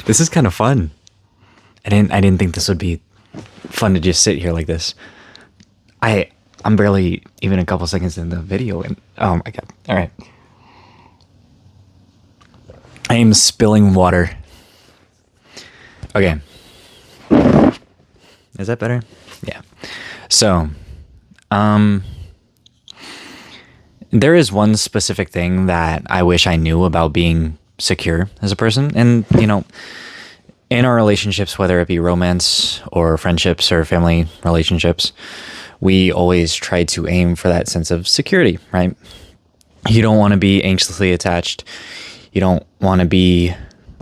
This is kind of fun. I didn't think this would be fun to just sit here like this. I'm barely even a couple seconds in the video and oh my god. All right. I am spilling water. Okay. Is that better? Yeah. So, there is one specific thing that I wish I knew about being secure as a person. And, in our relationships, whether it be romance or friendships or family relationships, we always try to aim for that sense of security, right? You don't want to be anxiously attached. You don't want to be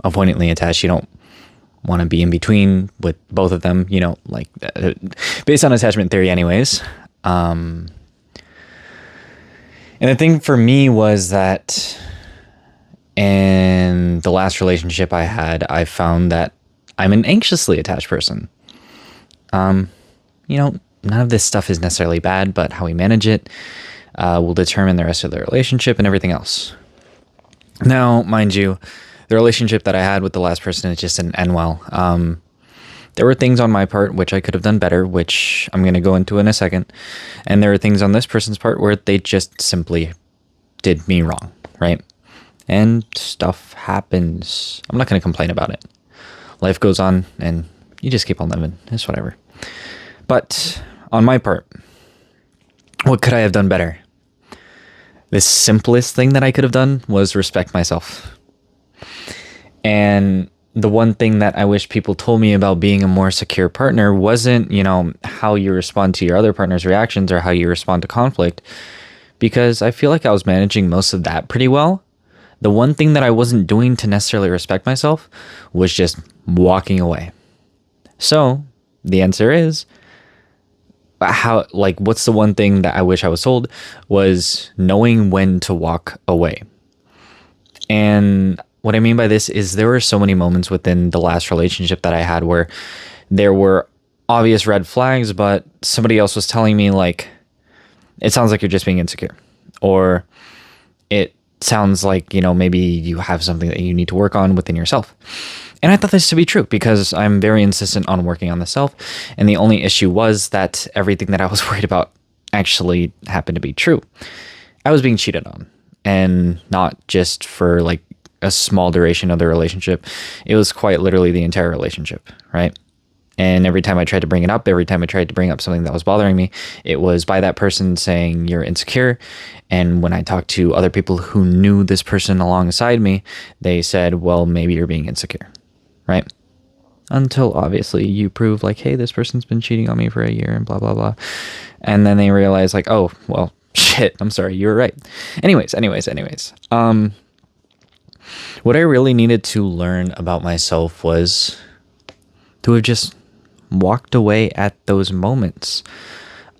avoidantly attached. You don't want to be in between with both of them, based on attachment theory anyways. And the thing for me was that in the last relationship I had, I found that I'm an anxiously attached person. None of this stuff is necessarily bad, but how we manage it will determine the rest of the relationship and everything else. Now, mind you, the relationship that I had with the last person, it just didn't end well. There were things on my part which I could have done better, which I'm going to go into in a second. And there are things on this person's part where they just simply did me wrong, right? And stuff happens. I'm not going to complain about it. Life goes on and you just keep on living. It's whatever. But on my part, what could I have done better? The simplest thing that I could have done was respect myself. And the one thing that I wish people told me about being a more secure partner wasn't, how you respond to your other partner's reactions or how you respond to conflict, because I feel like I was managing most of that pretty well. The one thing that I wasn't doing to necessarily respect myself was just walking away. So the answer is, what's the one thing that I wish I was told was knowing when to walk away. And what I mean by this is there were so many moments within the last relationship that I had where there were obvious red flags, but somebody else was telling me it sounds like you're just being insecure, or it sounds like, maybe you have something that you need to work on within yourself. And I thought this to be true because I'm very insistent on working on the self. And the only issue was that everything that I was worried about actually happened to be true. I was being cheated on, and not just for a small duration of the relationship. It was quite literally the entire relationship, right? And every time I tried to bring it up, every time I tried to bring up something that was bothering me, it was by that person saying you're insecure. And when I talked to other people who knew this person alongside me, they said, well, maybe you're being insecure, right? Until obviously you prove hey, this person's been cheating on me for a year and blah, blah, blah. And then they realize oh, well, shit, I'm sorry, you were right. Anyways. What I really needed to learn about myself was to have just walked away at those moments,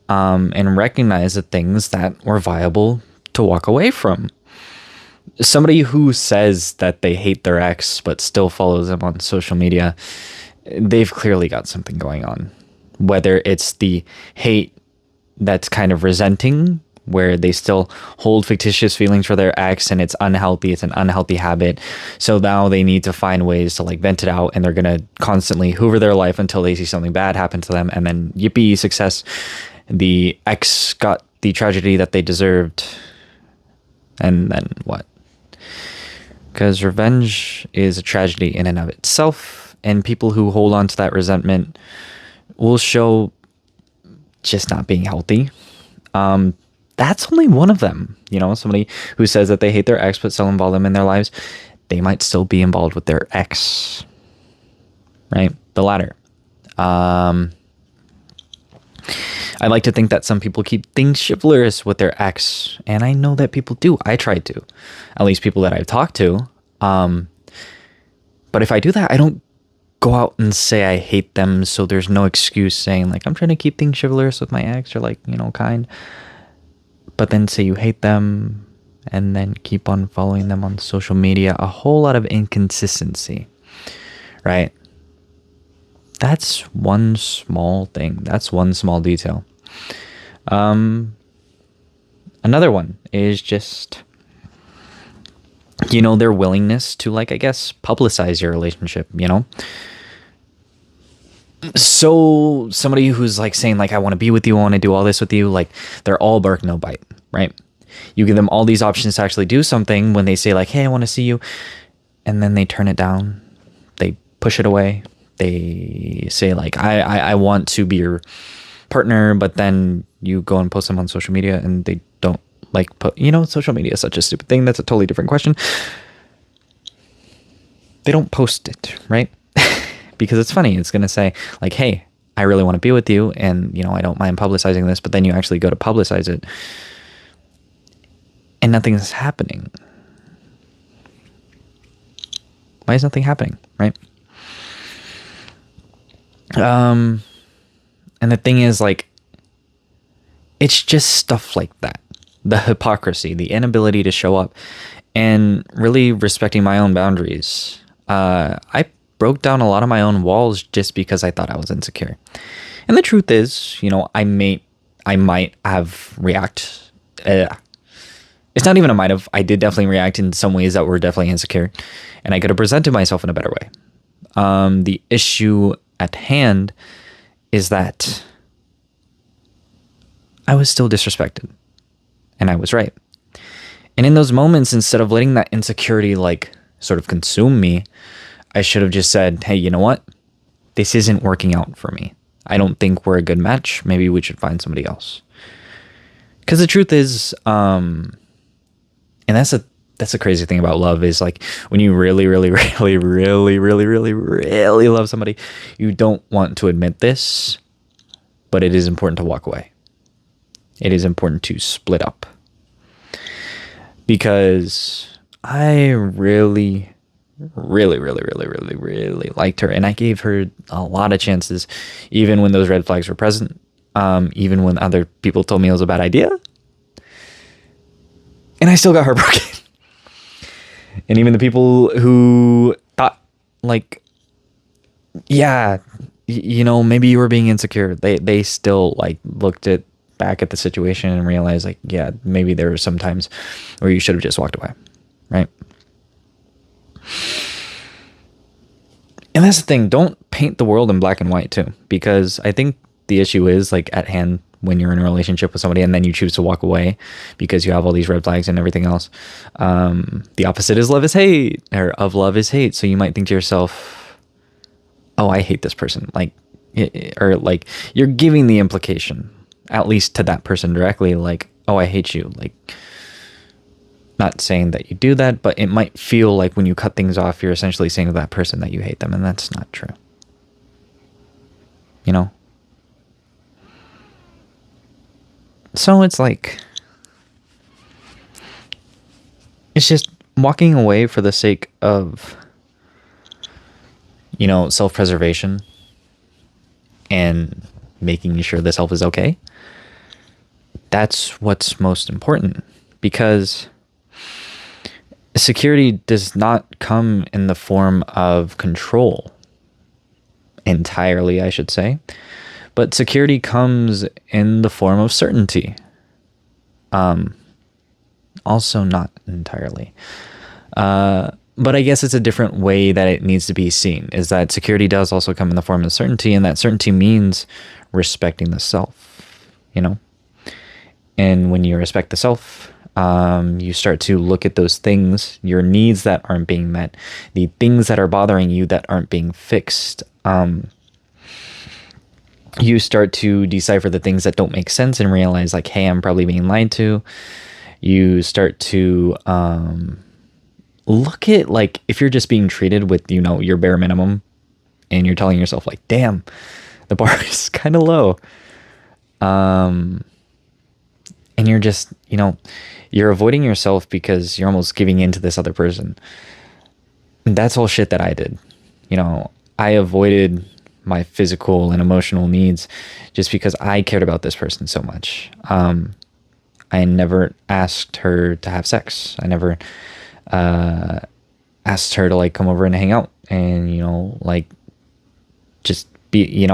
and recognize the things that were viable to walk away from. Somebody who says that they hate their ex but still follows them on social media, they've clearly got something going on. Whether it's the hate that's kind of resenting, where they still hold fictitious feelings for their ex and it's unhealthy, it's an unhealthy habit. So now they need to find ways to vent it out, and they're going to constantly hoover their life until they see something bad happen to them. And then yippee, success. The ex got the tragedy that they deserved. And then what? Because revenge is a tragedy in and of itself. And people who hold on to that resentment will show just not being healthy. That's only one of them. Somebody who says that they hate their ex but still involve them in their lives, they might still be involved with their ex, right? The latter. I like to think that some people keep things chivalrous with their ex, and I know that people do. I try to, at least people that I've talked to. But if I do that, I don't go out and say I hate them, so there's no excuse saying I'm trying to keep things chivalrous with my ex, or kind. But then say you hate them and then keep on following them on social media. A whole lot of inconsistency, right? That's one small thing. That's one small detail. Another one is just their willingness to, like, I guess, publicize your relationship, So somebody who's like saying like, I want to be with you, I want to do all this with you, like they're all bark, no bite, right? You give them all these options to actually do something when they say like, hey, I want to see you. And then they turn it down. They push it away. They say like, I want to be your partner, but then you go and post them on social media and they don't like put, social media is such a stupid thing. That's a totally different question. They don't post it, right? Because it's funny. It's going to say like, hey, I really want to be with you. And, I don't mind publicizing this, but then you actually go to publicize it and nothing is happening. Why is nothing happening, right? And the thing is, like, it's just stuff like that. The hypocrisy, the inability to show up, and really respecting my own boundaries. I broke down a lot of my own walls just because I thought I was insecure. And the truth is, I might have it's not even a might have. I did definitely react in some ways that were definitely insecure, and I could have presented myself in a better way. The issue at hand is that I was still disrespected, and I was right. And in those moments, instead of letting that insecurity like sort of consume me, I should have just said, hey, you know what? This isn't working out for me. I don't think we're a good match. Maybe we should find somebody else. Because the truth is, and that's a crazy thing about love is like when you really, really, really, really, really, really, really love somebody, you don't want to admit this, but it is important to walk away. It is important to split up. Because I really, really, really, really, really, really liked her. And I gave her a lot of chances, even when those red flags were present. Even when other people told me it was a bad idea. And I still got heartbroken. And even the people who thought like, yeah, maybe you were being insecure. They still like looked back at the situation and realized like, yeah, maybe there were some times where you should have just walked away. Right. And that's the thing. Don't paint the world in black and white too, because I think the issue is like at hand when you're in a relationship with somebody and then you choose to walk away because you have all these red flags and everything else. The opposite is love is hate, or of love is hate. So you might think to yourself, oh, I hate this person. Like, or like you're giving the implication, at least to that person directly, like, oh, I hate you. Like, not saying that you do that, but it might feel like when you cut things off, you're essentially saying to that person that you hate them. And that's not true. So it's like, it's just walking away for the sake of, self-preservation and making sure the self is okay. That's what's most important, because security does not come in the form of control entirely, I should say. But security comes in the form of certainty. Also not entirely. But I guess it's a different way that it needs to be seen, is that security does also come in the form of certainty, and that certainty means respecting the self, And when you respect the self, you start to look at those things, your needs that aren't being met, the things that are bothering you that aren't being fixed. You start to decipher the things that don't make sense and realize like, hey, I'm probably being lied to. You start to look at like, if you're just being treated with, your bare minimum, and you're telling yourself like, damn, the bar is kind of low. And you're just, you're avoiding yourself because you're almost giving in to this other person. And that's all shit that I did. I avoided my physical and emotional needs just because I cared about this person so much. I never asked her to have sex. I never asked her to like come over and hang out and, like just be, and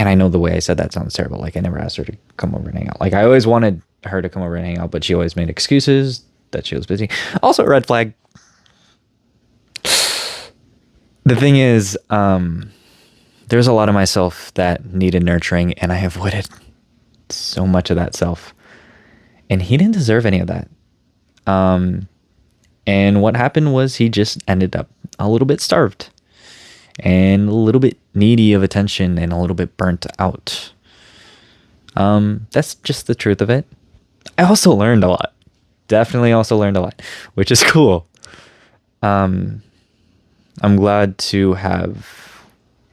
I know the way I said that sounds terrible. Like I never asked her to come over and hang out. Like I always wanted her to come over and hang out, but she always made excuses that she was busy. Also a red flag. The thing is, there's a lot of myself that needed nurturing, and I avoided so much of that self. And he didn't deserve any of that. And what happened was he just ended up a little bit starved and a little bit needy of attention and a little bit burnt out. That's just the truth of it. I also learned a lot. Definitely also learned a lot, which is cool. I'm glad to have,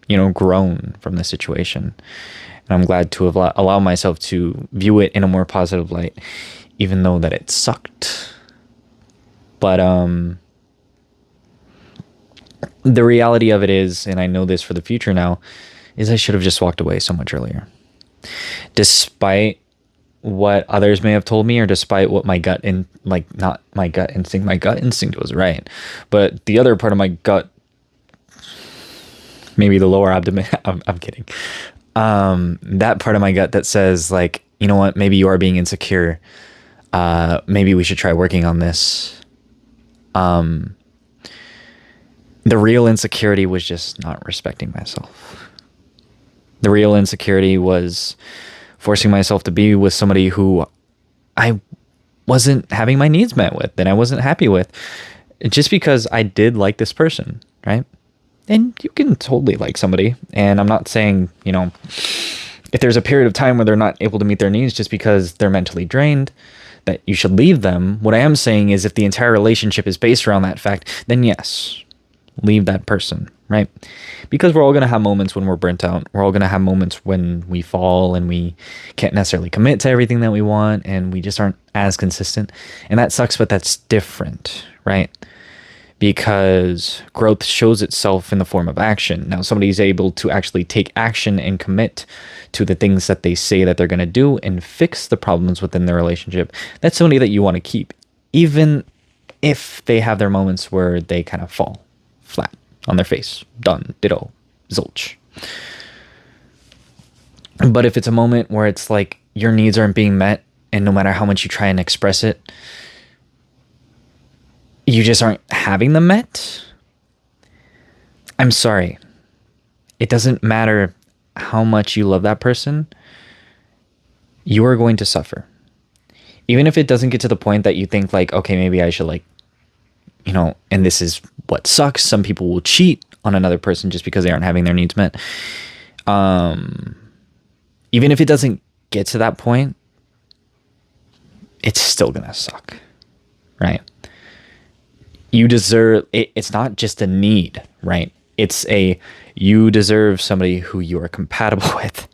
grown from the situation. And I'm glad to have allowed myself to view it in a more positive light, even though that it sucked. But the reality of it is, and I know this for the future now, is I should have just walked away so much earlier. Despite what others may have told me, or despite what my gut not my gut instinct was right, but the other part of my gut, maybe the lower abdomen, I'm kidding, that part of my gut that says, like, you know what, maybe you are being insecure, maybe we should try working on this. The real insecurity was just not respecting myself. The real insecurity was forcing myself to be with somebody who I wasn't having my needs met with, and I wasn't happy with, just because I did like this person, right? And you can totally like somebody, and I'm not saying, if there's a period of time where they're not able to meet their needs just because they're mentally drained, that you should leave them. What I am saying is, if the entire relationship is based around that fact, then yes, leave that person, right? Because we're all going to have moments when we're burnt out. We're all going to have moments when we fall and we can't necessarily commit to everything that we want, and we just aren't as consistent. And that sucks, but that's different, right? Because growth shows itself in the form of action. Now, somebody's able to actually take action and commit to the things that they say that they're going to do and fix the problems within their relationship. That's somebody that you want to keep, even if they have their moments where they kind of fall flat on their face. Done. Ditto. Zilch. But if it's a moment where it's like your needs aren't being met, and no matter how much you try and express it, you just aren't having them met, I'm sorry. It doesn't matter how much you love that person. You are going to suffer. Even if it doesn't get to the point that you think, like, okay, maybe I should, and this is what sucks. Some people will cheat on another person just because they aren't having their needs met. Even if it doesn't get to that point, it's still going to suck, right? You deserve it. It's not just a need, right? You deserve somebody who you are compatible with.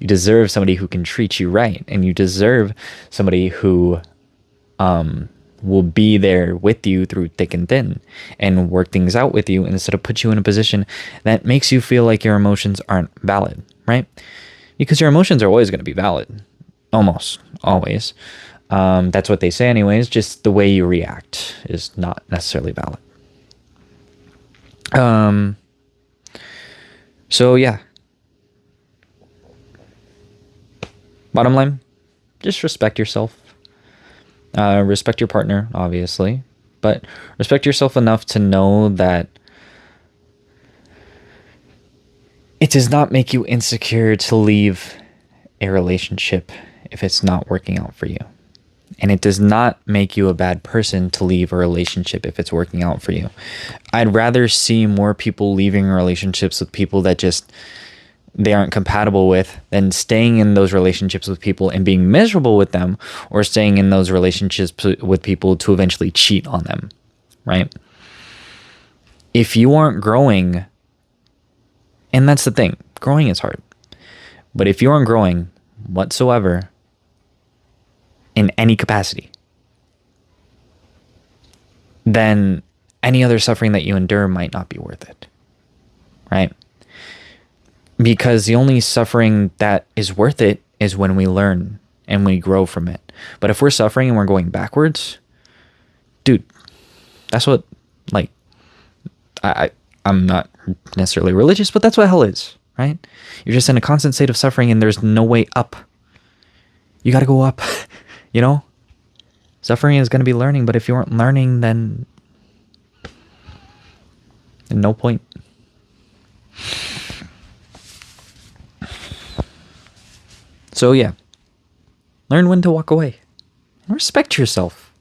You deserve somebody who can treat you right. And you deserve somebody who will be there with you through thick and thin and work things out with you, instead of put you in a position that makes you feel like your emotions aren't valid, right? Because your emotions are always going to be valid. Almost always. That's what they say anyways. Just the way you react is not necessarily valid. So yeah. Bottom line, just respect yourself. Respect your partner, obviously. But respect yourself enough to know that it does not make you insecure to leave a relationship if it's not working out for you. And it does not make you a bad person to leave a relationship if it's working out for you. I'd rather see more people leaving relationships with people that just they aren't compatible with than staying in those relationships with people and being miserable with them, or staying in those relationships with people to eventually cheat on them, right? If you aren't growing, and that's the thing, growing is hard. But if you aren't growing whatsoever, in any capacity, then any other suffering that you endure might not be worth it, right? Because the only suffering that is worth it is when we learn and we grow from it. But if we're suffering and we're going backwards, dude, that's what, I'm not necessarily religious, but that's what hell is, right? You're just in a constant state of suffering and there's no way up. You got to go up. Suffering is going to be learning, but if you aren't learning, then no point. So yeah, learn when to walk away. And respect yourself,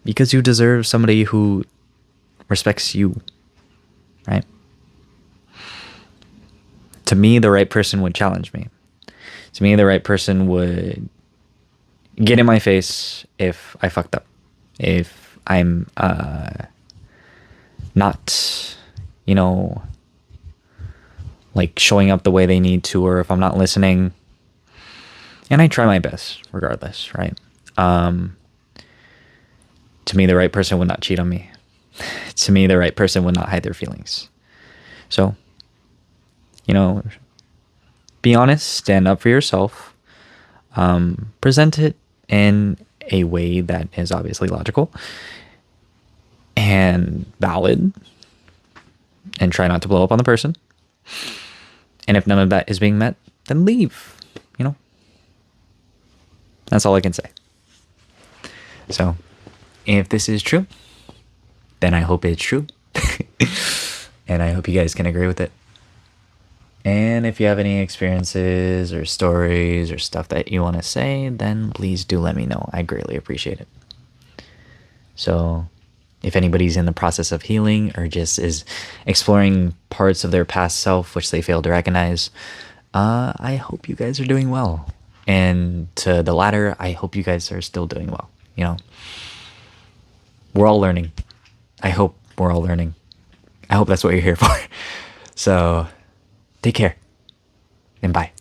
because you deserve somebody who respects you, right? To me, the right person would challenge me. To me, the right person would get in my face if I fucked up. If I'm not, like showing up the way they need to, or if I'm not listening. And I try my best regardless, right? To me, the right person would not cheat on me. To me, the right person would not hide their feelings. So, be honest, stand up for yourself, present it in a way that is obviously logical and valid, and try not to blow up on the person. And if none of that is being met, then leave. That's all I can say. So, if this is true, then I hope it's true. And I hope you guys can agree with it. And if you have any experiences or stories or stuff that you want to say, then please do let me know. I greatly appreciate it. So, if anybody's in the process of healing or just is exploring parts of their past self which they fail to recognize, I hope you guys are doing well. And to the latter, I hope you guys are still doing well. We're all learning. I hope we're all learning. I hope that's what you're here for. So, take care and bye.